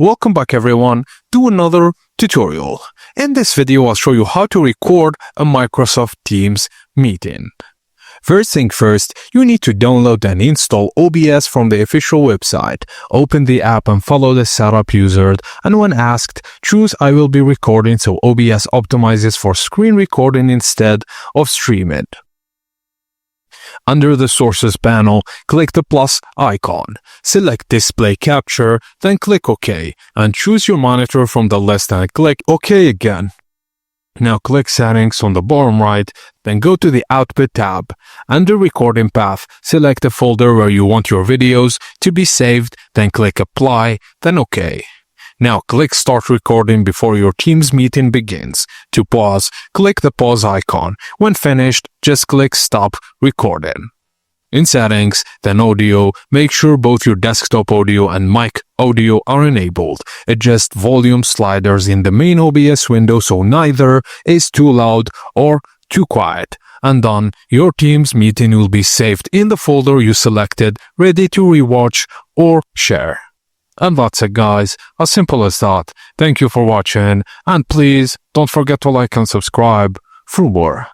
Welcome back everyone to another tutorial. In this video I'll show you how to record a Microsoft Teams meeting. First thing first, you need to download and install OBS from the official website. Open the app and follow the setup user, and when asked, choose I will be recording so OBS optimizes for screen recording instead of streaming. Under the Sources panel, click the plus icon. Select Display Capture, then click OK, and choose your monitor from the list and click OK again. Now click Settings on the bottom right, then go to the Output tab. Under Recording Path, select the folder where you want your videos to be saved, then click Apply, then OK. Now click Start Recording before your Teams meeting begins. To pause, click the pause icon. When finished, just click Stop Recording. In Settings, then Audio, make sure both your desktop audio and mic audio are enabled. Adjust volume sliders in the main OBS window so neither is too loud or too quiet. And done, your Teams meeting will be saved in the folder you selected, ready to rewatch or share. And that's it guys, as simple as that. Thank you for watching, and please don't forget to like and subscribe for more.